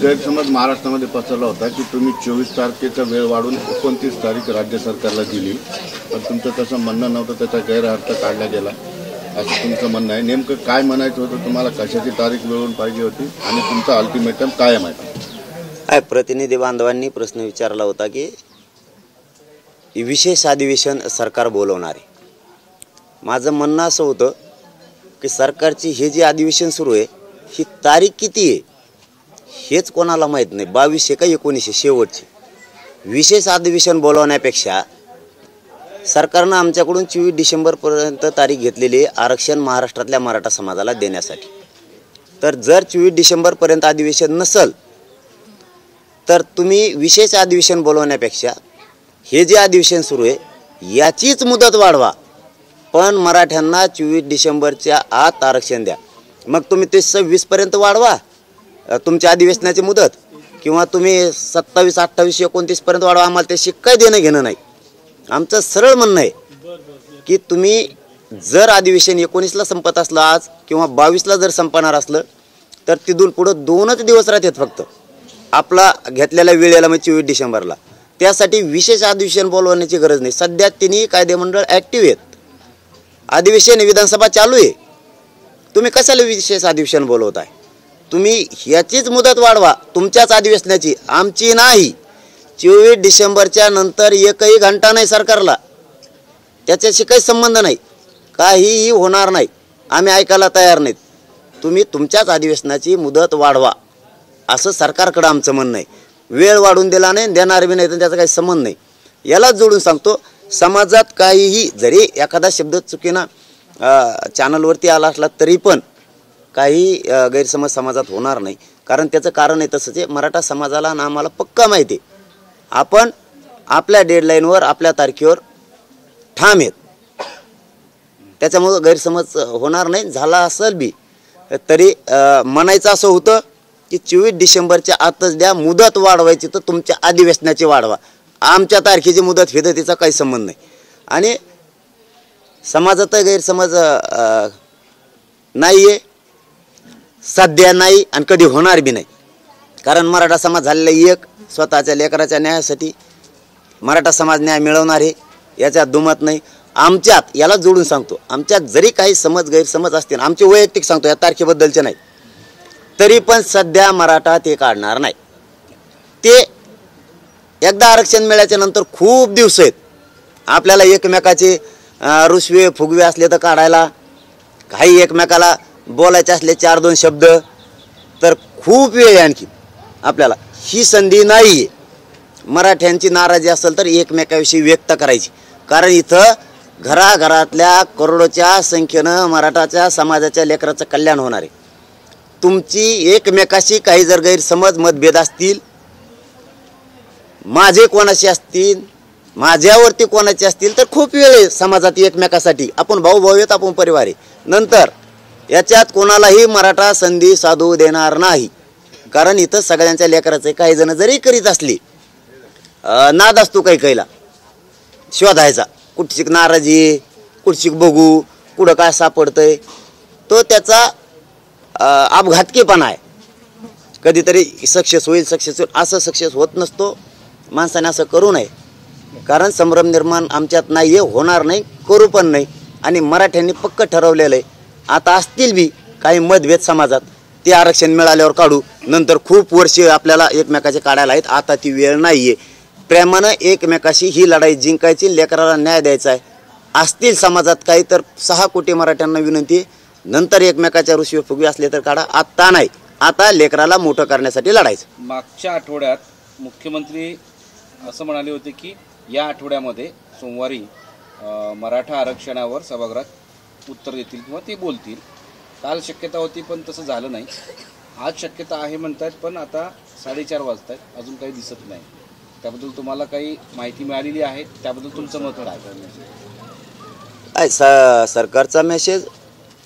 गैरसमज महाराष्ट्रामध्ये पसरला होता की तुम्ही 24 तारखेचा वेळ वाढून 29 तारीख राज्य सरकारला दिली, पण तुमचं तसं म्हणणं नव्हतं, त्याचा गैरअर्थ काढला गेला असं तुमचं म्हणणं आहे. नेमकं काय म्हणायचं होतं तुम्हाला? कशाची तारीख मिळवून पाहिजे होती आणि तुमचा अल्टिमेटम काय आहे? प्रतिनिधी बांधवांनी प्रश्न विचारला होता की विशेष अधिवेशन सरकार बोलवणार आहे. माझं म्हणणं असं होतं की सरकारची हे जे अधिवेशन सुरू आहे ही तारीख किती आहे हेच कोणाला माहीत नाही. 22 का 19 शेवटची. विशेष अधिवेशन बोलवण्यापेक्षा सरकारनं आमच्याकडून 24 डिसेंबरपर्यंत तारीख घेतलेली आहे आरक्षण महाराष्ट्रातल्या मराठा समाजाला देण्यासाठी. तर जर 24 डिसेंबरपर्यंत अधिवेशन नसेल तर तुम्ही विशेष अधिवेशन बोलवण्यापेक्षा हे जे अधिवेशन सुरू आहे याचीच मुदत वाढवा, पण मराठ्यांना 24 डिसेंबरच्या आत आरक्षण द्या. मग तुम्ही ते 26पर्यंत वाढवा तुमच्या अधिवेशनाची मुदत, किंवा तुम्ही 27, 28, 29पर्यंत वाढवा. आम्हाला त्याशी काही देणं घेणं नाही. आमचं सरळ म्हणणं आहे की तुम्ही जर अधिवेशन 19ला संपत असलं आज किंवा 22ला जर संपणार असलं तर तिथून पुढं 2च दिवस राहतात फक्त आपला घेतलेल्या वेळेला, म्हणजे 24 डिसेंबरला. त्यासाठी विशेष अधिवेशन बोलवण्याची गरज नाही. सध्या तिन्ही कायदेमंडळ ॲक्टिव्ह आहेत. अधिवेशन विधानसभा चालू आहे. तुम्ही कशाला विशेष अधिवेशन बोलवताय? तुम्ही ह्याचीच मुदत वाढवा तुमच्याच अधिवेशनाची, आमची नाही. 24 डिसेंबरच्या नंतर एकही घंटा नाही सरकारला, त्याच्याशी काही संबंध नाही, काहीही होणार नाही. आम्ही ऐकायला तयार नाहीत. तुम्ही तुमच्याच अधिवेशनाची मुदत वाढवा असं सरकारकडं आमचं म्हणणं आहे. वेळ वाढून दिला नाही, देणार बी नाही, तर त्याचा काही संबंध नाही. यालाच जोडून सांगतो, समाजात काहीही जरी एखादा शब्द चुकीनं चॅनलवरती आला असला तरी पण काही गैरसमज समाजात होणार नाही. कारण त्याचं कारण आहे तसंच आहे. मराठा समाजाला आणि आम्हाला पक्का माहिती आहे आपण आपल्या डेडलाईनवर आपल्या तारखेवर ठाम आहेत. त्याच्यामुळं गैरसमज होणार नाही. झाला असेल बी तरी म्हणायचं असं होतं की 24 डिसेंबरच्या आतच द्या. मुदत वाढवायची तर तुमच्या अधिवेशनाची वाढवा, आमच्या तारखेची मुदत फिदतीचा काही संबंध नाही. आणि समाजात गैरसमज नाही आहे, सध्या नाही आणि कधी होणार बी नाही. कारण मराठा समाज झालेला एक स्वतःच्या लेकराच्या न्यायासाठी मराठा समाज न्याय मिळवणार आहे, याच्यात दुमत नाही. आमच्यात याला जोडून सांगतो, आमच्यात जरी काही गैरसमज असतील, आमचे वैयक्तिक सांगतो या तारखेबद्दलचे नाही, तरी पण सध्या मराठा ते काढणार नाही. ते एकदा आरक्षण मिळाल्याच्या नंतर खूप दिवस आहेत आपल्याला एकमेकाचे रुसवे फुगवे असले तर काढायला, काही एकमेकाला बोलायचे असले 4-2 शब्द तर खूप वेळ आहे आणखी आपल्याला. ही संधी नाही आहे. मराठ्यांची नाराजी असेल तर एकमेकाविषयी व्यक्त करायची. कारण इथं घराघरातल्या करोडोच्या संख्येनं मराठाच्या समाजाच्या लेकराचं कल्याण होणार आहे. तुमची एकमेकाशी काही जर गैरसमज मतभेद असतील, माझे कोणाशी असतील, माझ्यावरती कोणाचे असतील, तर खूप वेळ आहे समाजात एकमेकासाठी. आपण भाऊ आहेत, आपण परिवार आहे. नंतर याच्यात कोणालाही मराठा संधी साधू देणार नाही. कारण इथं सगळ्यांच्या लेकराचं काही जण जरी करीत असली नाद असतो काही काहीला शोधायचा, कुठची नाराजी, कुठची बघू, कुठं काय सापडतंय, तो त्याचा अपघातकीपणा आहे. कधीतरी सक्सेस होईल असं सक्सेस होत नसतो. माणसाने असं करू नये. कारण संभ्रम निर्माण आमच्यात नाही आहे, होणार नाही, करू पण नाही. आणि मराठ्यांनी पक्क ठरवलेलं आहे, आता असतील बी काही मतभेद समाजात, ते आरक्षण मिळाल्यावर काढू. नंतर खूप वर्षे आपल्याला एकमेकाचे काढायला आहेत. आता ती वेळ नाही आहे. प्रेमानं एकमेकाशी ही लढाई जिंकायची, लेकराला न्याय द्यायचा आहे. असतील समाजात काही तर 6 कोटी मराठ्यांना विनंती आहे, नंतर एकमेकाच्या रुसवे फुगवे असले तर काढा, आत्ता नाही. आता लेकराला मोठं करण्यासाठी लढायचं. मागच्या आठवड्यात मुख्यमंत्री असं म्हणाले होते की या आठवड्यामध्ये सोमवारी मराठा आरक्षणावर सभागृहात उत्तर देतील किंवा ते बोलतील. काल शक्यता होती पण तसं झालं नाही. आज शक्यता आहे म्हणतात, पण आता 4:30 वाजतात, अजून काही दिसत नाही. त्याबद्दल तुम्हाला काही माहिती मिळालेली आहे? त्याबद्दल तुमचं मत काय? सरकारचा मेसेज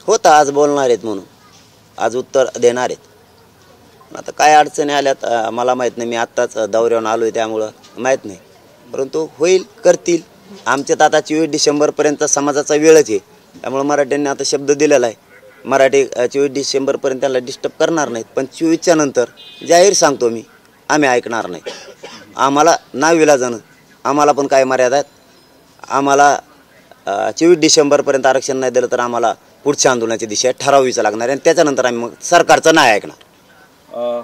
होता आज बोलणार आहेत म्हणून, आज उत्तर देणार आहेत. आता काय अडचणी आल्यात मला माहीत नाही. मी आत्ताच दौऱ्यावरून आलो आहे त्यामुळं माहीत नाही. परंतु होईल, करतील. आमच्यात आता 24 डिसेंबरपर्यंत समाजाचा वेळच आहे. त्यामुळे मराठ्यांनी आता शब्द दिलेला आहे. मराठी 24 डिसेंबरपर्यंत त्यांना डिस्टर्ब करणार नाहीत, पण 24च्या नंतर जाहीर सांगतो मी, आम्ही ऐकणार नाही. आम्हाला नाविलाजानं, आम्हाला पण काय मर्यादा आहेत. आम्हाला 24 डिसेंबरपर्यंत आरक्षण नाही दिलं तर आम्हाला पुढच्या आंदोलनाची दिशा ठरवावीच लागणार आहे आणि त्याच्यानंतर आम्ही मग सरकारचं नाही ऐकणार.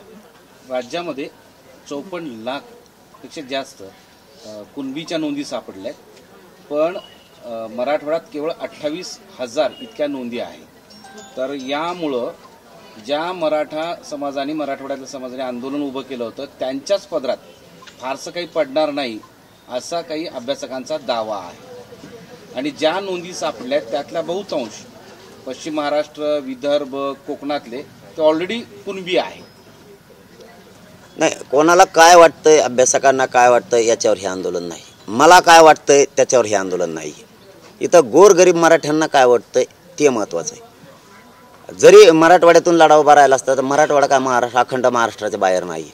राज्यामध्ये 54 लाखपेक्षा जास्त कुणबीच्या नोंदी सापडल्या, पण मराठवाड्यात केवळ 28,000 इतक्या नोंदी आहेत. तर यामुळं ज्या मराठा समाजाने, मराठवाड्यातल्या समाजाने आंदोलन उभं केलं होतं त्यांच्याच पदरात फारसं काही पडणार नाही असा काही अभ्यासकांचा दावा आहे. आणि ज्या नोंदी सापडल्या त्यातल्या बहुतांश पश्चिम महाराष्ट्र, विदर्भ, कोकणातले ते ऑलरेडी कुणबी आहे. नाही, कोणाला काय वाटतंय, अभ्यासकांना काय वाटतंय याच्यावर हे आंदोलन नाही. मला काय वाटतंय त्याच्यावर हे आंदोलन नाही. इथं गोरगरीब मराठ्यांना काय वाटतंय ते महत्त्वाचं आहे. जरी मराठवाड्यातून लढा उभा राहिला असता तर मराठवाडा काय महाराष्ट्र, अखंड महाराष्ट्राच्या बाहेर नाही.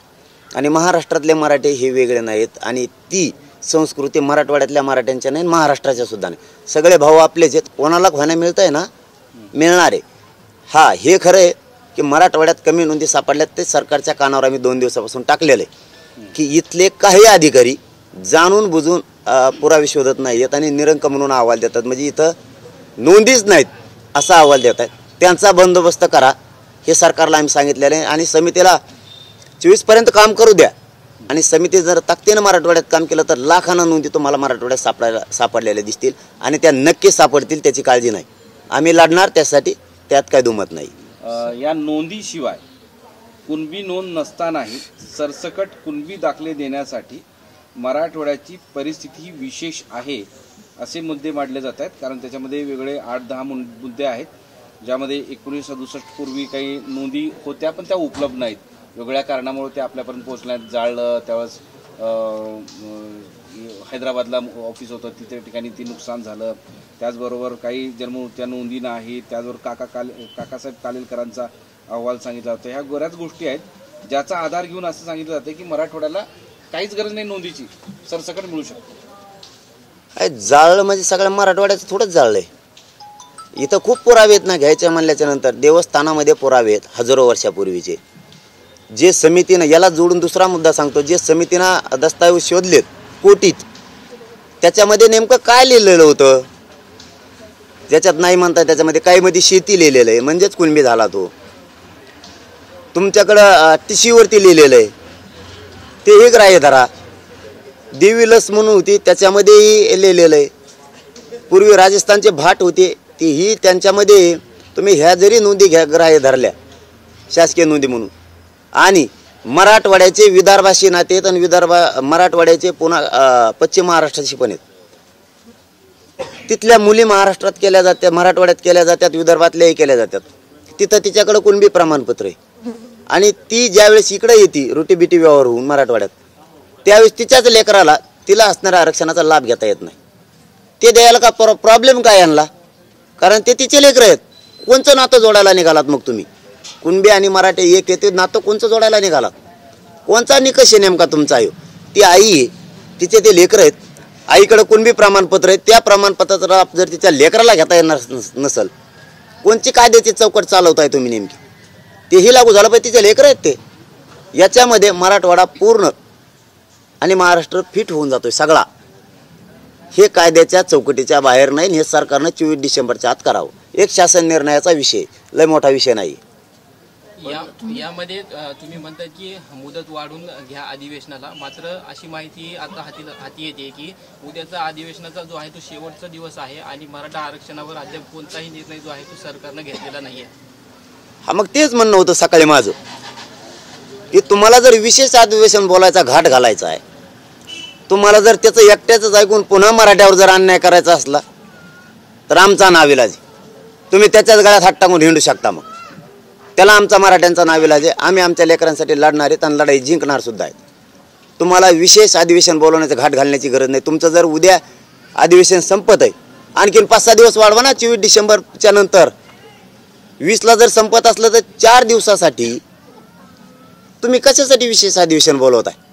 आणि महाराष्ट्रातले मराठे हे वेगळे नाहीत आणि ती संस्कृती मराठवाड्यातल्या मराठ्यांच्या नाही, महाराष्ट्राच्या सुद्धा नाही. सगळे भाऊ आपलेच आहेत. कोणाला व्हायला मिळतंय ना, मिळणार आहे. हा, हे खरं आहे की मराठवाड्यात कमी नोंदी सापडल्यात. ते सरकारच्या कानावर आम्ही 2 दिवसापासून टाकलेलं आहे की इथले काही अधिकारी जाणून बुजून पुरावे शोधत नाही आहेत आणि निरंक म्हणून अहवाल देतात. म्हणजे इथं नोंदीच नाहीत असा अहवाल देत आहेत. त्यांचा बंदोबस्त करा हे सरकारला आम्ही सांगितलेलं आहे. आणि समितीला 24पर्यंत काम करू द्या. आणि समिती जर ताकदीनं मराठवाड्यात काम केलं तर लाखांना नोंदी तुम्हाला मराठवाड्यात सापडलेल्या दिसतील आणि त्या नक्की सापडतील, त्याची काळजी नाही. आम्ही लढणार त्यासाठी, त्यात काय दुमत नाही. या नोंदीशिवाय कुणबी नोंद नसतानाही सरसकट कुणबी दाखले देण्यासाठी मराठवाड्याची परिस्थिती विशेष आहे असे मुद्दे मांडले जात आहेत. कारण त्याच्यामध्ये वेगळे 8-10 मुद्दे आहेत ज्यामध्ये 1967 पूर्वी काही नोंदी होत्या पण त्या उपलब्ध नाहीत. वेगळ्या कारणामुळे ते आपल्यापर्यंत पोहोचण्यात जाळलं. त्यावेळेस हैदराबादला ऑफिस होतं, तिथे ठिकाणी ती नुकसान झालं. त्याचबरोबर काही जन्ममृत्यूच्या नोंदी नाही. त्याचबरोबर काकासाहेब कालेलकरांचा अहवाल सांगितला होता. ह्या बऱ्याच गोष्टी आहेत ज्याचा आधार घेऊन असं सांगितलं जातं की मराठवाड्याला काहीच गरज नाही नोंदीची, सरसकट मिळू शकते. जाळलं म्हणजे सगळ्या मराठवाड्याचं थोडंच जाळलंय. इथं खूप पुरावे आहेत ना घ्यायच्या म्हणल्याच्या नंतर. देवस्थानामध्ये पुरावे आहेत हजारो वर्षापूर्वीचे. जे समितीनं, याला जोडून दुसरा मुद्दा सांगतो, जे समितीनं दस्तावेज शोधलेत कोटीत, त्याच्यामध्ये नेमकं काय लिहिलेलं होतं? ज्याच्यात नाही म्हणता त्याच्यामध्ये काही मध्ये शेती लिहिलेलं आहे, म्हणजेच कुणबी झाला तो. तुमच्याकडं टिशीवरती लिहिलेलं आहे, ते एक ग्राह्य धरा. देवी लस म्हणून होती, त्याच्यामध्येही लिहिलेलं आहे. पूर्वी राजस्थानचे भाट होते, तेही त्यांच्यामध्ये तुम्ही ह्या जरी नोंदी ग्राह्य धरल्या शासकीय नोंदी म्हणून. आणि मराठवाड्याचे विदर्भाशी नाते आहेत आणि मराठवाड्याचे पुन्हा पश्चिम महाराष्ट्राशी पण आहेत. तिथल्या मुली महाराष्ट्रात केल्या जातात, मराठवाड्यात केल्या जातात, विदर्भातल्याही केल्या जातात. तिथं तिच्याकडं कुणबी प्रमाणपत्र आहे. आणि ती ज्यावेळेस इकडे येते रोटीबिटी व्यवहार होऊन मराठवाड्यात, त्यावेळेस तिच्याच लेकराला तिला असणाऱ्या आरक्षणाचा लाभ घेता येत नाही. ते द्यायला का प्रॉब्लेम काय आणला? कारण ते तिचे लेकर आहेत. कोणचं नातं जोडायला निघालात मग तुम्ही? कुणबी आणि मराठे एक येते, नातं कोणचं जोडायला निघालात? कोणचा निकष आहे नेमका तुमचा? आहे ती आई आहे, तिचे ते लेकर आहेत. आईकडे कुणबी प्रमाणपत्र आहे, त्या प्रमाणपत्राचा जर तिच्या लेकराला घेता येणार नसेल, कोणची कायद्याची चौकट चालवताय तुम्ही नेमकी? तेही लागू झालं पाहिजे, तिचे लेकर आहेत ते. याच्यामध्ये मराठवाडा पूर्ण आणि महाराष्ट्र फिट होऊन जातोय सगळा. हे कायद्याच्या चौकटीच्या बाहेर नाही. हे सरकारनं 24 डिसेंबरच्या आत करावं. एक शासन निर्णयाचा विषय, लय मोठा विषय नाही. यामध्ये तुम्ही म्हणता की मुदत वाढून घ्या अधिवेशनाला, मात्र अशी माहिती आता हाती येते की उद्याचा अधिवेशनाचा जो आहे तो शेवटचा दिवस आहे आणि मराठा आरक्षणावर अद्याप कोणताही निर्णय जो आहे तो सरकारनं घेतलेला नाहीये. हा, मग तेच म्हणणं होतं सकाळी माझं की तुम्हाला जर विशेष अधिवेशन बोलायचा घाट घालायचा आहे, तुम्हाला जर त्याचं एकट्याच ऐकून पुन्हा मराठ्यावर जर अन्याय करायचा असला तर आमचा नाविलाज. तुम्ही त्याच्याच गळ्यात हात टाकून हिंडू शकता. मग त्याला आमचा मराठ्यांचा नाविलाज आहे. आम्ही आमच्या लेकरांसाठी लढणार आहेत आणि लढाई जिंकणार सुद्धा आहेत. तुम्हाला विशेष अधिवेशन बोलवण्याचं घाट घालण्याची गरज नाही. तुमचं जर उद्या अधिवेशन संपत आहे, आणखीन 5-6 दिवस वाढवा ना. 24 डिसेंबरच्या नंतर 20ला जर संपत असलं तर 4 दिवसासाठी तुम्ही कशासाठी विशेष अधिवेशन बोलवत आहे?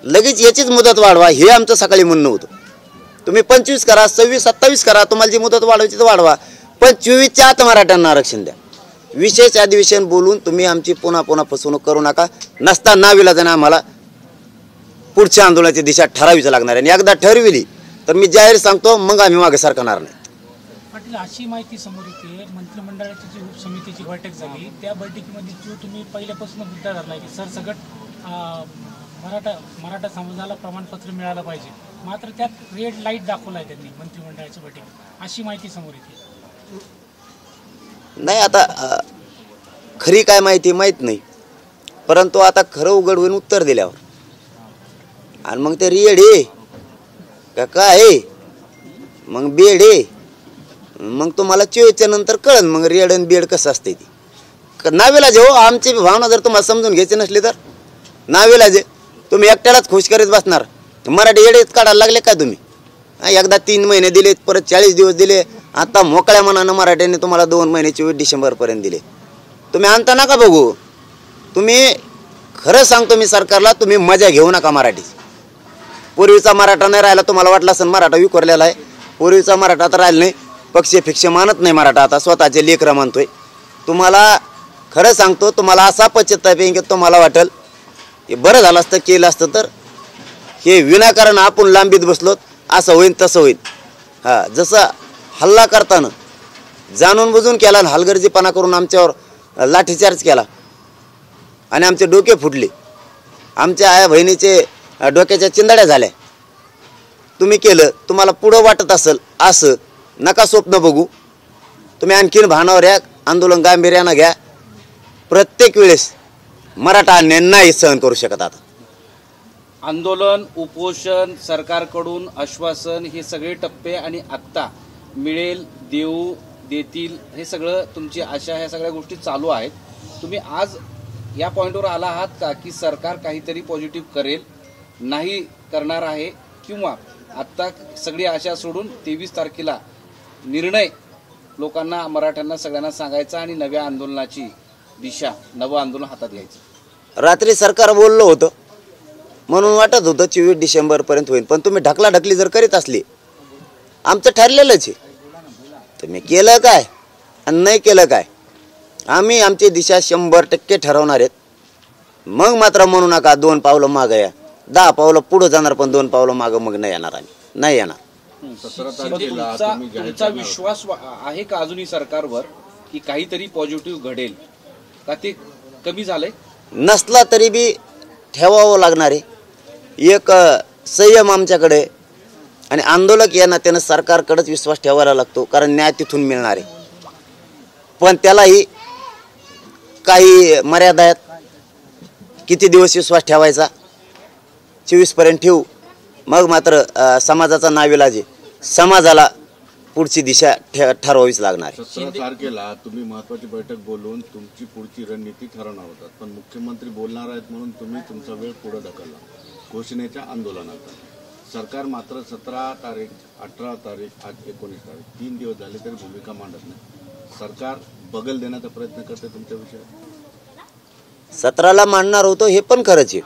लगेच याचीच मुदत वाढवा, हे आमचं सकाळी म्हणणं होतं. तुम्ही 25 करा, 26-27 करा, तुम्हाला जी मुदत वाढवायची तर वाढवा, पण 24च्या आत मराठ्यांना आरक्षण द्या. विशेष अधिवेशन बोलून तुम्ही आमची पुन्हा फसवणूक करू नका. नसता नाविलाजाने आम्हाला पुढच्या आंदोलनाची दिशा ठरावीच लागणार आहे. आणि एकदा ठरविली तर मी जाहीर सांगतो, मग आम्ही मागे सरकणार नाही. पाटील, अशी माहिती समोर येते, मंत्रिमंडळाची जी उपसमितीची बैठक झाली त्या बैठकीमध्ये जो तुम्ही पहिल्यापासून मुद्दा धरला की सरसकट मराठा समाजाला प्रमाणपत्र मिळालं पाहिजे, मात्र त्यात रेड लाईट दाखवलाय त्यांनी मंत्रिमंडळाच्या बैठकीत, अशी माहिती समोर येते. नाही, आता खरी काय माहिती माहीत नाही, परंतु आता खरं उघड होऊन उत्तर दिल्यावर आणि मग ते रेड आहे का काय आहे, मग बेड आहे, मग तुम्हाला 24च्या नंतर कळन मग रेड आणि बेड कसं असते ती. नावेला जे हो, आमची भावना जर तुम्हाला समजून घ्यायची नसली तर नावेला जे तुम्ही एकट्यालाच खुश करीत बसणार. मराठी येडेच काढायला लागले काय तुम्ही? एकदा 3 महिने दिले, परत 40 दिवस दिले, आता मोकळ्या मनानं मराठ्याने तुम्हाला 2 महिने 24 डिसेंबरपर्यंत दिले. तुम्ही आणता नका बघू. तुम्ही खरं सांगतो मी सरकारला, तुम्ही मजा घेऊ नका मराठीची. पूर्वीचा मराठा नाही राहिला. तुम्हाला वाटलं असेल मराठा विखुरलेला आहे. पूर्वीचा मराठा तर राहिला नाही. पक्ष फिक्ष मानत नाही मराठा, आता स्वतःचे लेकरं मानतोय. तुम्हाला खरं सांगतो, तुम्हाला असा पश्चाताप येईल की तुम्हाला वाटेल हे बरं झालं असतं, केलं असतं तर हे विनाकारण आपण लांबीत बसलोत, असं होईल तसं होईल. जसं हल्ला करताना जाणून बुजून केला आणि हलगर्जीपणा करून आमच्यावर लाठीचार्ज केला आणि आमचे डोके फुटले, आमच्या आया बहिणीचे डोक्याच्या चिंदाड्या झाल्या. तुम्ही केलं, तुम्हाला पुढं वाटत असेल असं नका स्वप्न बघू. तुम्ही आणखीन भानावर या, आंदोलन गांभीर्यानं घ्या. प्रत्येक वेळेस मराठा अन्याय नाही सहन करू शकत. आता आंदोलन, उपोषण, सरकारकडून आश्वासन, हे सगळे टप्पे आणि आत्ता मिळेल, देऊ, देतील, हे सगळं तुमची आशा, ह्या सगळ्या गोष्टी चालू आहेत. तुम्ही आज या पॉईंटवर आला आहात का की सरकार काहीतरी पॉझिटिव्ह करेल, नाही करणार आहे, किंवा आत्ता सगळी आशा सोडून 23 तारखेला निर्णय लोकांना, मराठ्यांना सगळ्यांना सांगायचा आणि नव्या आंदोलनाची दिशा, नवं आंदोलन हातात घ्यायचं? रात्री सरकार बोललं होतं म्हणून वाटत होतं 24 डिसेंबरपर्यंत होईल, पण तुम्ही ढकलाढकली जर करीत असली, आमचं ठरलेलंच आहे. तुम्ही केलं काय आणि नाही केलं काय, आम्ही आमची दिशा 100% ठरवणार आहेत. मग मात्र म्हणू नका 2 पावलं मागं या, 10 पावलं पुढं जाणार, पण 2 पावलं मागं मग नाही येणार, आम्ही नाही येणार. 17 तारखेला तुम्ही जाहीर तुमचा विश्वास आहे का अजूनही सरकारवर की काहीतरी पॉझिटिव्ह घडेल, का ते कमी झालंय? नसला तरी बी ठेवावं लागणार आहे. एक संयम आमच्याकडे आणि आंदोलक या नात्यानं सरकारकडेच विश्वास ठेवायला लागतो, कारण न्याय तिथून मिळणार आहे. पण त्यालाही काही मर्यादा आहेत. किती दिवस विश्वास ठेवायचा? 24 पर्यंत ठेवू, मग मात्र समाजाचा नाविलाज आहे. समाजाला पुढची दिशा ठरवावीच लागणार आहे. 17 तारखेला तुम्ही महत्वाची बैठक बोलून तुमची पुढची रणनीती ठरवणार होतात, पण मुख्यमंत्री बोलणार आहेत म्हणून तुम्ही तुमचा वेळ पुढे ढकलला घोषणेच्या आंदोलनाचा. सरकार मात्र 17 तारीख, 18 तारीख, आज 19 तारीख, 3 दिवस झाले तरी भूमिका मांडत नाही. सरकार बगल देण्याचा प्रयत्न करते तुमच्या विषयात. 17ला मांडणार होतो हे पण खरंच आहे,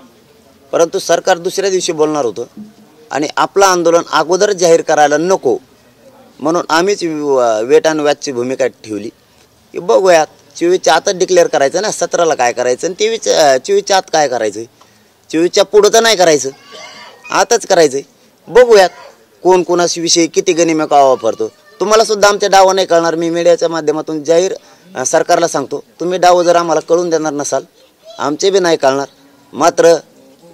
परंतु सरकार दुसऱ्या दिवशी बोलणार होतं आणि आपलं आंदोलन अगोदर जाहीर करायला नको म्हणून आम्हीच वेट अँड वॅचची भूमिका ठेवली की बघूयात 24च्या आतच डिक्लेअर करायचं ना, 17ला काय करायचं आणि 24च्या आत काय करायचं. 24च्या पुढं तर नाही करायचं, आताच करायचं. बघूयात कोण कोणाशी विषयी किती गनिम्या का वापरतो. तुम्हाला सुद्धा आमच्या डाव नाही कळणार. मी मीडियाच्या माध्यमातून जाहीर सरकारला सांगतो, तुम्ही डाव जर आम्हाला कळून देणार नसाल, आमचे बी नाही कळणार. मात्र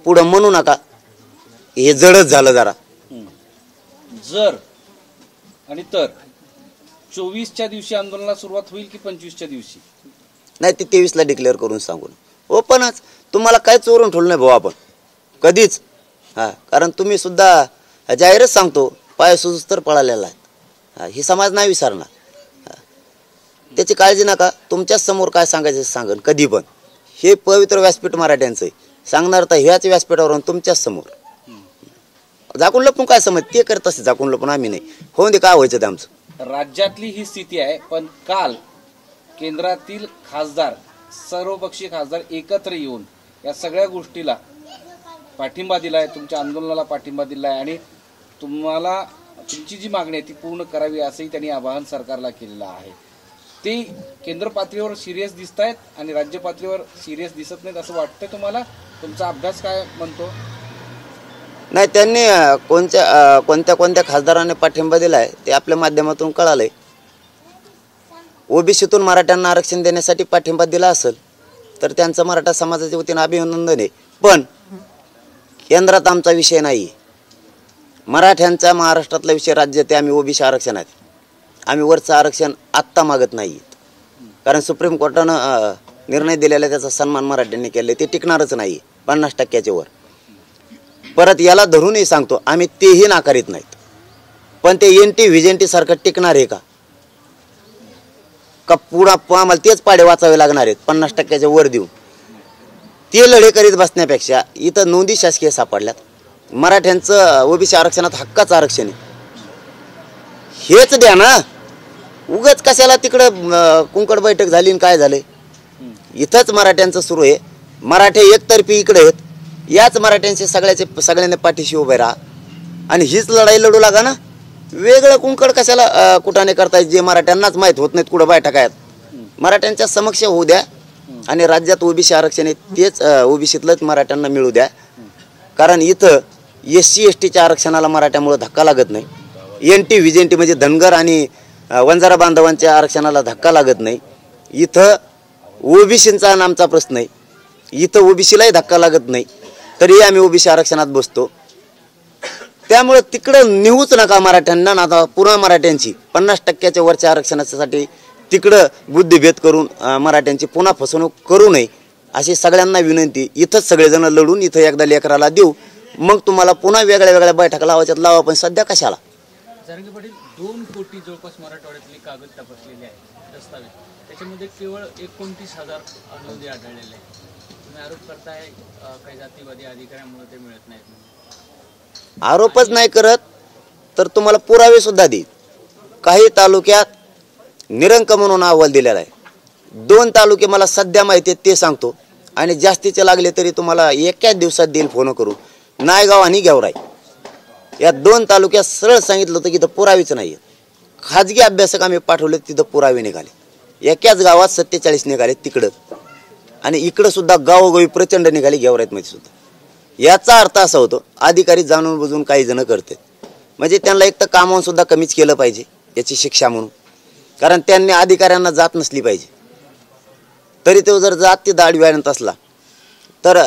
पुढं म्हणू नका हे जडच झालं जरा. जर आणि तर 24च्या दिवशी आंदोलनाला सुरुवात होईल की 25च्या दिवशी? नाही, ते 23ला डिक्लेअर करून सांगून ओपनच. तुम्हाला काय चोरून ठेवलं नाही भाऊ आपण कधीच. कारण तुम्ही सुद्धा जाहीरच सांगतो, पाय सुजूस तर पळालेला आहे. ही समाज नाही विसरणार, त्याची काळजी नका. तुमच्याच समोर काय सांगायचं सांगन कधी पण. हे पवित्र व्यासपीठ मराठ्यांचं आहे. सांगणार तर ह्याच व्यासपीठावरून तुमच्याच समोर. झाकून लपून काय समज ते करत असते, झाकून लपून आम्ही नाही. होऊन दे, काय व्हायचं ते आमचं. राज्यातली ही स्थिती आहे, पण काल केंद्रातील खासदार, सर्वपक्षीय खासदार एकत्र येऊन या सगळ्या गोष्टीला पाठिंबा दिलाय, तुमच्या आंदोलनाला पाठिंबा दिलाय आणि तुम्हाला तुमची जी मागणी आहे ती पूर्ण करावी असंही त्यांनी आवाहन सरकारला केलेलं आहे. ते केंद्र पातळीवर सिरियस दिसत आहेत आणि राज्य पातळीवर सिरियस दिसत नाहीत असं वाटतंय तुम्हाला? तुमचा अभ्यास काय म्हणतो? नाही, त्यांनी कोणत्या खासदारांनी पाठिंबा दिलाय ते आपल्या माध्यमातून कळालंय. ओबीसीतून मराठ्यांना आरक्षण देण्यासाठी पाठिंबा दिला असेल तर त्यांचं मराठा समाजाच्या वतीनं अभिनंदन आहे. पण केंद्रात आमचा विषय नाही. मराठ्यांचा महाराष्ट्रातला विषय राज्य ते आम्ही ओबीसी आरक्षण आहे. आम्ही वरचं आरक्षण आत्ता मागत नाही. कारण सुप्रीम कोर्टानं निर्णय दिलेला त्याचा सन्मान मराठ्यांनी केला, ते टिकणारच नाही 50% वर. परत याला धरूनही सांगतो आम्ही तेही नाकारीत नाहीत. पण ते एनटी व्हिजेंटी सारखं टिकणार आहे का पुढं आम्हाला तेच पाडे वाचावे लागणार आहेत 50% वर देऊन? ते लढे करीत बसण्यापेक्षा इथं नोंदी शासकीय सापडल्यात. मराठ्यांचं ओबीसी आरक्षणात हक्काचं आरक्षण आहे, हेच द्या ना. उगाच कशाला तिकडं कुंकड बैठक झाली आणि काय झालंय? इथंच मराठ्यांचं सुरू आहे. मराठे एकतर्फी इकडे आहेत. याच मराठ्यांशी सगळ्यांनी पाठीशी उभे राहा आणि हीच लढाई लढू लागा ना. वेगळं कुंकड कशाला कुठाने करतायत जे मराठ्यांनाच माहीत होत नाहीत कुठं बैठक आहेत. मराठ्यांच्या समक्ष होऊ द्या आणि राज्यात ओबीसी आरक्षण आहे तेच ओबीसीतलंच मराठ्यांना मिळू द्या. कारण इथं SC STच्या आरक्षणाला मराठ्यामुळे धक्का लागत नाही. NT व्हिजेंटी म्हणजे धनगर आणि वंजारा बांधवांच्या आरक्षणाला धक्का लागत नाही. इथं ओबीसींचा आमचा प्रश्न आहे. इथं ओबीसीलाही धक्का लागत नाही तरी आम्ही ओबीसी आरक्षणात बसतो. त्यामुळे तिकडं निघूच नका मराठ्यांना. आता पुन्हा मराठ्यांची 50% वरच्या आरक्षणासाठी तिकडं बुद्धिभेद करून मराठ्यांची पुन्हा फसवणूक करू नये अशी सगळ्यांना विनंती. इथंच सगळेजण लढून इथं एकदा लेकराला देऊ, मग तुम्हाला पुन्हा वेगळ्या वेगळ्या बैठका लावायच्यात लावा, पण सध्या कशाला? जरांगे पाटील, 2 कोटी जवळपास मराठवाड्यातले कागद तपासलेले आहेत, दस्तावेज. त्याच्यामध्ये केवळ 29,000 नोंदी आढळलेल्या आहेत. तुम्ही आरोप करताय काही जातीवादी अधिकाऱ्यांमुळे ते मिळत नाहीत म्हणून. आरोपच नाही करत तर तुम्हाला पुरावे सुद्धा देईल. काही तालुक्यात निरंक म्हणून अहवाल दिलेला आहे. 2 तालुके मला सध्या माहिती आहेत ते सांगतो आणि जास्तीचे लागले तरी तुम्हाला एकाच दिवसात देईल फोन करून. नायगाव आणि गेवराई या 2 तालुक्यात सरळ सांगितलं होतं की इथं पुरावेच नाही. खाजगी अभ्यासक आम्ही पाठवले, तिथं पुरावे निघाले. एकाच गावात 47 निघाले तिकडं आणि इकडं सुद्धा गावोगावी प्रचंड निघाले गेवराईत मध्ये सुद्धा. याचा अर्थ असा होतो अधिकारी जाणून बुजून काही जण करते, म्हणजे त्यांना एक तर कामावून सुद्धा कमीच केलं पाहिजे याची शिक्षा म्हणून. कारण त्यांनी अधिकाऱ्यांना जात नसली पाहिजे. तरी तो जर जात ते दाढी आणत असला तर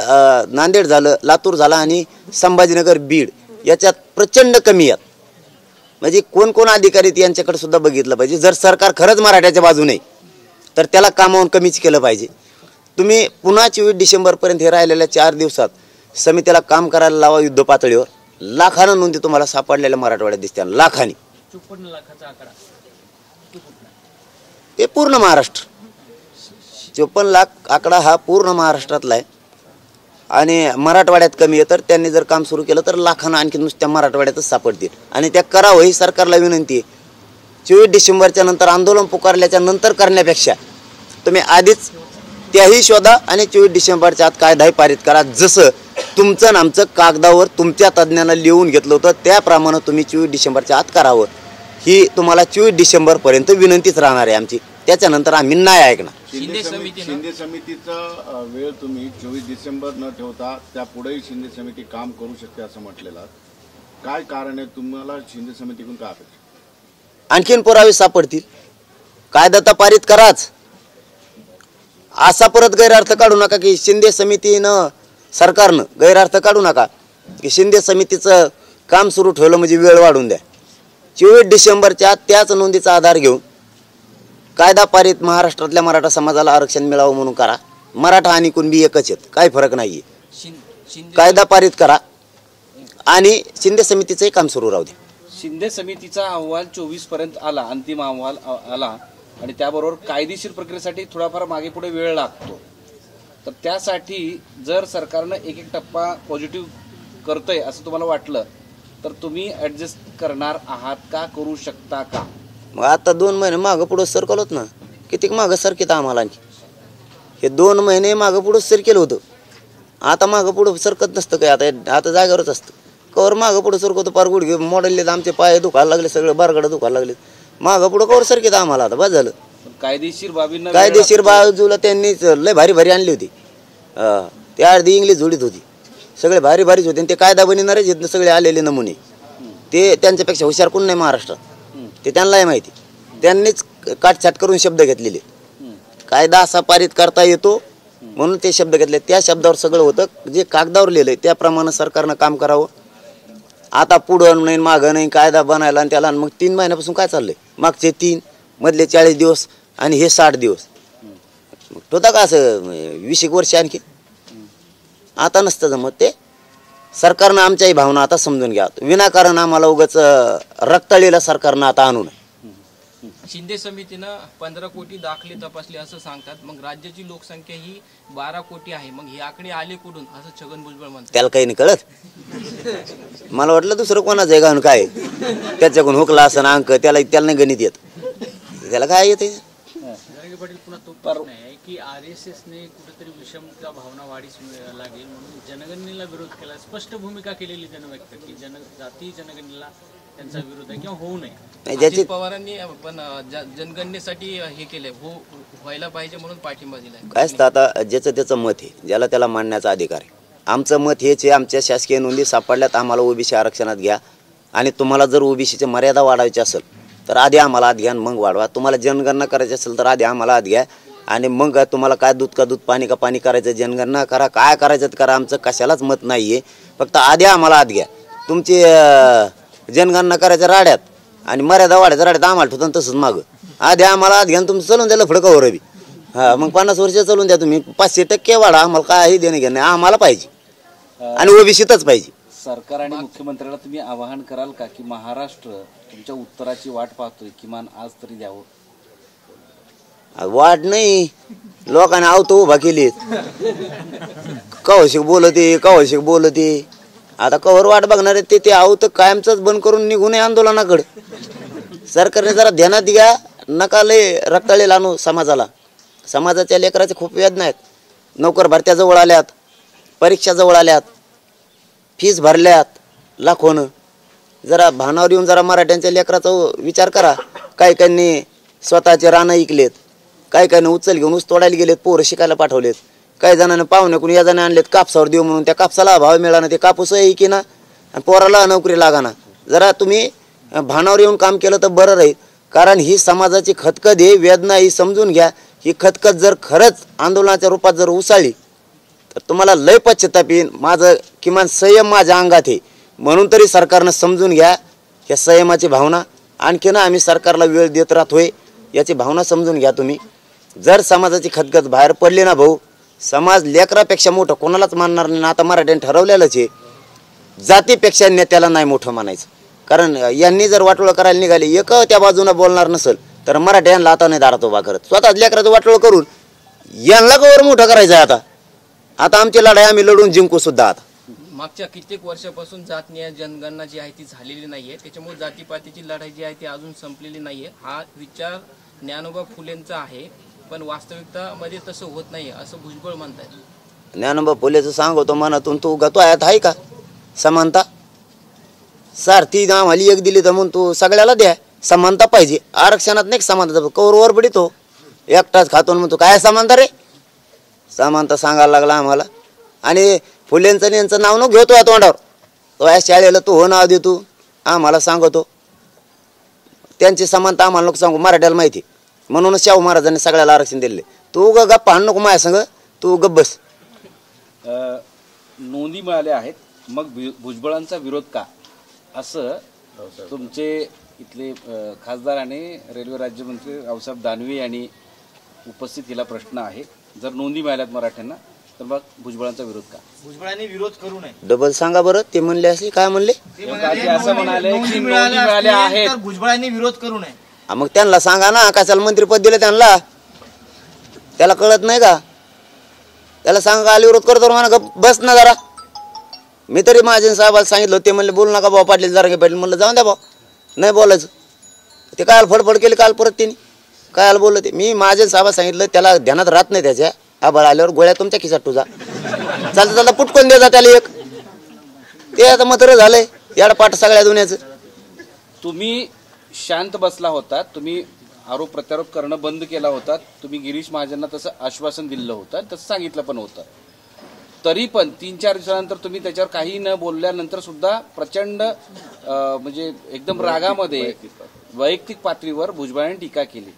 नांदेड झालं, लातूर झाला आणि संभाजीनगर बीड याच्यात प्रचंड कमी आहेत. म्हणजे कोण अधिकारी यांच्याकडे सुद्धा बघितलं पाहिजे. जर सरकार खरंच मराठ्याच्या बाजूने तर त्याला कामावून कमीच केलं पाहिजे. तुम्ही पुन्हा 24 डिसेंबरपर्यंत हे राहिलेल्या 4 दिवसात समितीला काम करायला लावा. युद्ध पातळीवर लाखानं नोंदी तुम्हाला सापडलेल्या मराठवाड्यात दिसत्या, लाखांनी. 54 लाखाचा आकडा हे पूर्ण महाराष्ट्र. 54 लाख आकडा हा पूर्ण महाराष्ट्रातला आहे आणि मराठवाड्यात कमी आहे. तर त्यांनी जर काम सुरू केलं तर लाखांना आणखी नुसत्या मराठवाड्यातच सापडतील आणि त्या करावं ही सरकारला विनंती आहे. 24 डिसेंबरच्या नंतर आंदोलन पुकारल्याच्या नंतर करण्यापेक्षा तुम्ही आधीच त्याही शोधा आणि 24 डिसेंबरच्या आत कायदाही पारित करा. जसं तुमचं आमचं कागदावर तुमच्या तज्ज्ञांना लिहून घेतलं होतं त्याप्रमाणे तुम्ही 24 डिसेंबरच्या आत करावं. ही तुम्हाला 24 डिसेंबरपर्यंत विनंतीच राहणार आहे आमची. त्याच्यानंतर आम्ही नाही ऐकणार. शिंदे समितीचा वेळ तुम्ही 24 डिसेंबर न ठेवता त्यापुढेही शिंदे समिती काम करू शकते असं म्हटलेलं. काय कारण आहे? तुम्हाला शिंदे समितीकडून काय अपेक्षा? आणखीन पुरावे सापडतील. कायदा तर पारित कराच. असा परत गैरअर्थ काढू नका की शिंदे समितीनं सरकारनं गैरअर्थ काढू नका की शिंदे समितीचं काम सुरू ठेवलं म्हणजे वेळ वाढून द्या. 24 डिसेंबरच्या त्याच नोंदीचा आधार घेऊन कायदा पारित महाराष्ट्रातल्या मराठा समाजाला आरक्षण मिळावं म्हणून करा. मराठा आणि कुणबी एकच आहेत, काही फरक नाहीये. कायदा पारित करा आणि शिंदे समितीचंही काम सुरू राहू दे. शिंदे समितीचा अहवाल 24 पर्यंत आला, अंतिम अहवाल आला आणि त्याबरोबर कायदेशीर प्रक्रियेसाठी थोडाफार मागे पुढे वेळ लागतो. तर त्यासाठी जर सरकारनं एक टप्पा पॉझिटिव्ह करतंय असं तुम्हाला वाटलं तर तुम्ही ऍडजस्ट करणार आहात का? करू शकता का? मग आता 2 महिने मागं पुढं सरकलोत ना. किती मागं सरकीत आम्हाला आणखी हे 2 महिने मागं पुढं सरकेलं होतं. आता मागं पुढं सरकत नसतं काय. आता जागेवरच असतं. कवर मागं पुढं सरकवतो. पार गुडघे मोडले, आमचे पाय दुखायला लागले, सगळे बारगडं दुखायला लागले. मागं पुढं कवर सरकीत आम्हाला. आता बस झालं. कायदेशीर बाबींना कायदेशीर बाजूला त्यांनी लय भारी भारी आणली होती. ते अर्धी इंग्लिश जोडीत होती, सगळे भारी भारीच होते. ते कायदा बनणारेच आहेत सगळे आलेले नमुने. ते त्यांच्यापेक्षा हुशार कोण नाही महाराष्ट्रात, ते त्यांनाही माहिती. त्यांनीच काटछाट करून शब्द घेतलेले. कायदा असा पारित करता येतो म्हणून ते शब्द घेतले. त्या शब्दावर सगळं होतं जे कागदावर लिहिलंय त्याप्रमाणे सरकारनं काम करावं. आता पुढं नाही मागं नाही कायदा बनायला आणि त्याला. मग 3 महिन्यापासून काय चाललंय? मागचे 3 मधले 40 दिवस आणि हे 60 दिवस होता का असं 20 वर्ष आणखी? आता नसतं जमत ते. सरकारनं आमच्याही भावना आता समजून घ्या. विनाकारण आम्हाला उगाच रक्ताळीला सरकारनं आता आणू नये. शिंदे समितीनं 15 कोटी दाखले तपासले असं सांगतात. मग राज्याची लोकसंख्या ही 12 कोटी आहे. मग हे आकडे आले कुठून असं छगन भुजबळ म्हणतात. त्याला काही नाही कळत. मला वाटलं दुसरं कोणाचं आहे का काय त्याच्याकडून हुकला असं अंक. त्याला नाही गणित येत. त्याला काय येते? जरांगे पाटील पुन्हा तो प्रश्न आहे की RSSने कुठेतरी विषमता भावना वाढीस लागेल म्हणून जनगणनेला विरोध केला. स्पष्ट भूमिका केलेली त्यानं व्यक्त की जाती जनगणनेला त्यांचा विरोध आहे किंवा होऊ नये. ज्याची पवारांनी पण जनगणनेसाठी हे केलंय, व्हायला पाहिजे म्हणून पाठिंबा दिलाय. काय असतं आता ज्याचं त्याचं मत आहे, ज्याला त्याला मांडण्याचा अधिकार आहे. आमचं मत हेच आहे, आमच्या शासकीय नोंदी सापडल्यात आम्हाला ओबीसी आरक्षणात घ्या. आणि तुम्हाला जर ओबीसीची मर्यादा वाढवायची असेल तर आधी आम्हाला आत घ्या मग वाढवा. तुम्हाला जनगणना करायची असेल तर आधी आम्हाला आत घ्या आणि मग तुम्हाला काय दूध का दूध पाणी का पाणी करायचं जनगणना करा. काय करायचं करा, आमचं कशालाच मत नाही आहे. फक्त आधी आम्हाला आत घ्या. तुमची जनगणना करायच्या राड्यात आणि मर्यादा वाढायच्या राड्यात आम्हाला ठेवता तसंच मागं. आधी आम्हाला आत घ्या तुमचं चलून द्यायला फडकावर बी. मग 50 वर्ष चलून द्या तुम्ही. 500% वाढा. आम्हाला काही देणं घेणं नाही. आम्हाला पाहिजे आणि ओबीसीतच पाहिजे. सरकार आणि मुख्यमंत्र्याला तुम्ही आवाहन कराल का की महाराष्ट्र तुमच्या उत्तराची वाट पाहतोय, किमान आज तरी द्यावं? वाट नाही, लोकांनी आवतो उभा केली. कवशिक बोलते आता कवर वाट बघणार आहे ते आवत कायमच बंद करून निघू नये आंदोलनाकडे. सरकारने जरा ध्यानात घ्या. नका लय रक्ताळे लानू समाजाला. समाजाच्या लेकराचे खूप वेदना आहेत. नोकर भरत्या जवळ आल्यात, परीक्षा जवळ आल्यात, फीस भरल्यात लाखोनं. जरा भानावर येऊन जरा मराठ्यांच्या लेकराचा विचार करा. काही काहींनी स्वतःचे रानं ऐकलेत, काही काहींनी उचल घेऊन ऊस तोडायला गेलेत, पोरं शिकायला पाठवलेत. काही जणांना पाहुण्याकडून या जणांना आणलेत कापसावर देऊ म्हणून. त्या कापसाला भाव मिळाला, ते कापूस की ना आणि पोराला नोकरी लागाना. जरा तुम्ही भानावर येऊन काम केलं तर बरं राहील. कारण ही समाजाची खतखत आहे, वेदना ही समजून घ्या. ही खतखत जर खरंच आंदोलनाच्या रूपात जर उसाळली तर तुम्हाला लय पश्चाताप येईल. माझं किमान संयम माझ्या अंगात आहे म्हणून तरी सरकारनं समजून घ्या. ह्या संयमाची भावना आणखीन आम्ही सरकारला वेळ देत राहतोय याची भावना समजून घ्या तुम्ही. जर समाजाची खतखत बाहेर पडली ना भाऊ, समाज लेकरापेक्षा मोठं कोणालाच मानणार नाही. आता मराठ्यांनी ठरवलेलंच आहे, जातीपेक्षा नेत्याला नाही मोठं मानायचं. कारण यांनी जर वाटोळं करायला निघाले, एक त्या बाजूनं बोलणार नसेल तर मराठ्यांना आता नाही दारात उभा करत. स्वतःच लेकराचं वाटोळं करून यांना कवर मोठं करायचं आहे. आता आमची लढाई आम्ही लढून जिंकू सुद्धा. आता मागच्या कित्येक वर्षापासून जातनीय जनगणना जी आहे ती झालेली नाहीये. त्याच्यामुळे जातीपातीची लढाई जी आहे ती अजून संपलेली नाहीये. हा विचार ज्ञानोबा फुलेंचा आहे, पण वास्तविकतामध्ये तसं होत नाही असं भुजबळ म्हणतात. ज्ञानोबा फुलेचं सांगतो मनातून तू गतो आयात आहे का समानता? सारथी आम्हाला एक दिली तर म्हणून तू सगळ्याला द्या. समानता पाहिजे. आरक्षणात नाही समानता. कवर वर पडितो एकटाच खातो म्हणतो काय समानता रे? समानता सांगायला लागला आम्हाला. आणि फुलेंचं यांचं नाव न घेतो या तोंडावर. तो या शाळेला तू हो नाव देतो आम्हाला सांगतो. त्यांची समानता आम्हाला नको सांगू, मराठ्याला माहिती. म्हणूनच शाहू महाराजांनी सगळ्याला आरक्षण दिले. तू गप्पा आणू नको माझ्या संग, तू गप्प बस. नोंदी मिळाल्या आहेत, मग भुजबळांचा विरोध का असं तुमचे इथले खासदार आणि रेल्वे राज्यमंत्री रावसाहेब दानवे यांनी उपस्थित केला प्रश्न आहे. जर नोंदी मिळाल्यात मराठ्यांना तर मग भुजबळांचा विरोध का? भुजबळांनी विरोध करू नये. डबल सांगा बरं. ते म्हणले असले काय म्हणले? असं म्हणाले की नोंदी मिळाल्या आहेत तर भुजबळांनी विरोध करू नये. मग त्यांना सांगा ना कशाला मंत्रीपद दिलं त्यांना. त्याला कळत नाही का? त्याला सांगा आली विरोध करतो म्हणा बस ना जरा. मी तरी महाजन साहेबाला सांगितलं, ते म्हणले बोलू नका भाऊ पाटील जरांगे पाटील. म्हणलं जाऊन द्या भाऊ, नाही बोलायचं. ते काय फडफड केली काल परत तिने काय बोललं ते. मी महाजन साहेबाला सांगितलं, त्याला ध्यानात राहत नाही. त्याच्या आभाळ आल्यावर गोळ्या तुमच्या खिशात तुझा चालता चालता पुटकून द्यायचा त्याला एक. ते आता मात्र झालंय याड पाठ सगळ्या दुनियाचं. तुम्ही शांत बसला होता, तुम्ही आरोप प्रत्यारोप करणं बंद केला होता. तुम्ही गिरीश महाजनना तसं आश्वासन दिलं होतं, तसं सांगितलं पण होतं. तरी पण 3-4 दिवसानंतर तुम्ही त्याच्यावर काही न बोलल्यानंतर सुद्धा प्रचंड म्हणजे एकदम रागामध्ये वैयक्तिक पातळीवर भुजबळांनी टीका केली.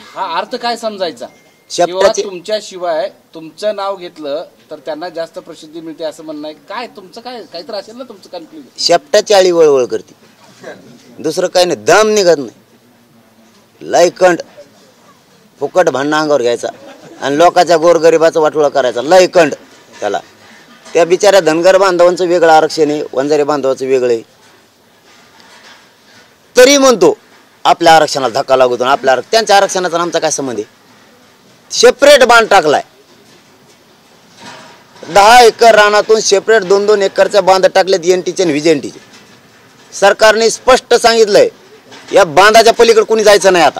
हा अर्थ काय समजायचा? किंवा तुमच्याशिवाय तुमचं नाव घेतलं तर त्यांना जास्त प्रसिद्धी मिळते असं म्हणणं आहे. काय तुमचं काहीतरी असेल ना तुमचं कन्क्लुजन? शेपटाची आळी वळवळ करते, दुसरं काही नाही. दम निघत नाही. लयकंड फुकट भांडणं अंगावर घ्यायचा आणि लोकांच्या गोरगरिबाचा वाटोळा करायचा. लयकंड त्याला. त्या बिचाऱ्या धनगर बांधवांचं वेगळं आरक्षण आहे, वंजारी बांधवाचं वेगळं आहे. तरी म्हणतो आपल्या आरक्षणाला धक्का लागतो. आपल्या त्यांच्या आरक्षणाचा आमचा काय संबंध आहे? सेपरेट बांध टाकलाय. 10 एकर रानातून सेपरेट 2-2 एकरच्या बांध टाकलेत एनटीचे आणि व्हीजेनटीचे. सरकारने स्पष्ट सांगितलंय या बांधाच्या पलीकडे कोणी जायचं नाही. आता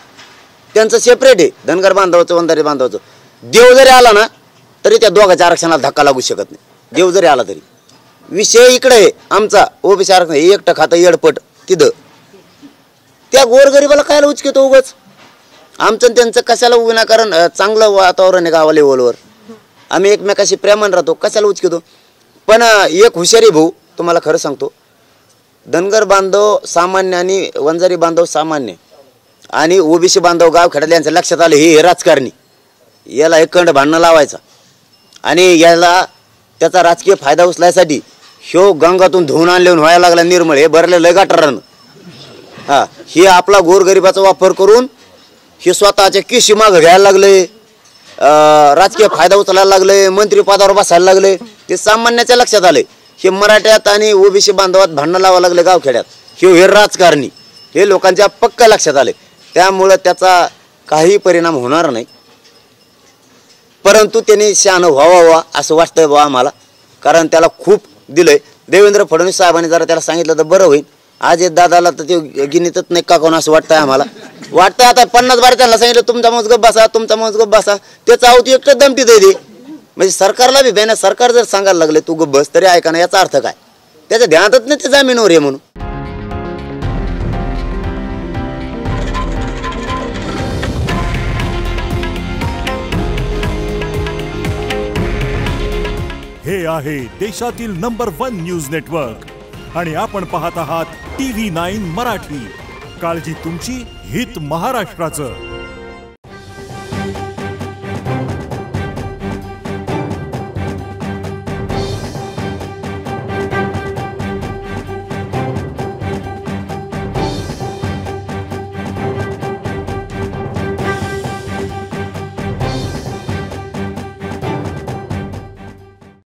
त्यांचं सेपरेट आहे, धनगर बांधवाचं वंजारी बांधवाचं. देव जरी आला ना तरी त्या दोघांच्या आरक्षणाला धक्का लागू शकत नाही. देव जरी आला तरी. विषय इकडे आहे आमचा ओबीसी आरक्षण. एकटं खातं येडपट तिथं. त्या गोरगरिबाला कायला उचकेतो उगाच? आमचं त्यांचं कशाला विनाकारण चांगलं वातावरण आहे गावा लेवलवर. आम्ही एकमेकाशी प्रेमान राहतो, कशाला उचकितो? पण एक हुशारी भाऊ तुम्हाला खरं सांगतो, धनगर बांधव सामान्य आणि वंजारी बांधव सामान्य आणि ओबीसी बांधव गावखेड्यात यांच्या लक्षात आलं हे राजकारणी. याला एकंड भांडणं लावायचा आणि याला त्याचा राजकीय फायदा उचलायसाठी ह्यो गंगातून धुवून आणलेून व्हायला लागला निर्मळ. हे भरलेलं गटारानं. हे आपला गोरगरिबाचा वापर करून हे स्वतःच्या केशी मागं घ्यायला लागले, राजकीय फायदा उचलायला लागले, मंत्रिपदावर बसायला लागले. ते सामान्याच्या लक्षात आले. हे मराठ्यात आणि ओबीसी बांधवात भांडणं लावायला लागले गावखेड्यात. हे राजकारणी हे लोकांच्या पक्का लक्षात आले. त्यामुळं त्याचा काही परिणाम होणार नाही. परंतु त्यांनी शहाणं व्हावा असं वाटतंय बा आम्हाला, कारण त्याला खूप दिलंय. देवेंद्र फडणवीस साहेबांनी जरा त्याला सांगितलं तर बरं होईल. आज दादाला तर ते गिनीतच नाही का कोण असं वाटतंय आम्हाला. वाटतंय आता 50 बार त्यांना सांगितलं तुमचा माणूस गप बसा, तुमचा माणूस गप बसा. त्याचा आवती एकटं दमटी दे. म्हणजे सरकारला बी बेना. सरकार जर सांगायला लागले तू गप बस तरी ऐका ना, याचा अर्थ काय? त्याच्या ध्यानातच नाही ते जामीनवर आहे म्हणून. हे आहे देशातील नंबर 1 न्यूज नेटवर्क आणि आपण पाहत आहात TV9 मराठी. काळजी तुमची, हित महाराष्ट्राचं.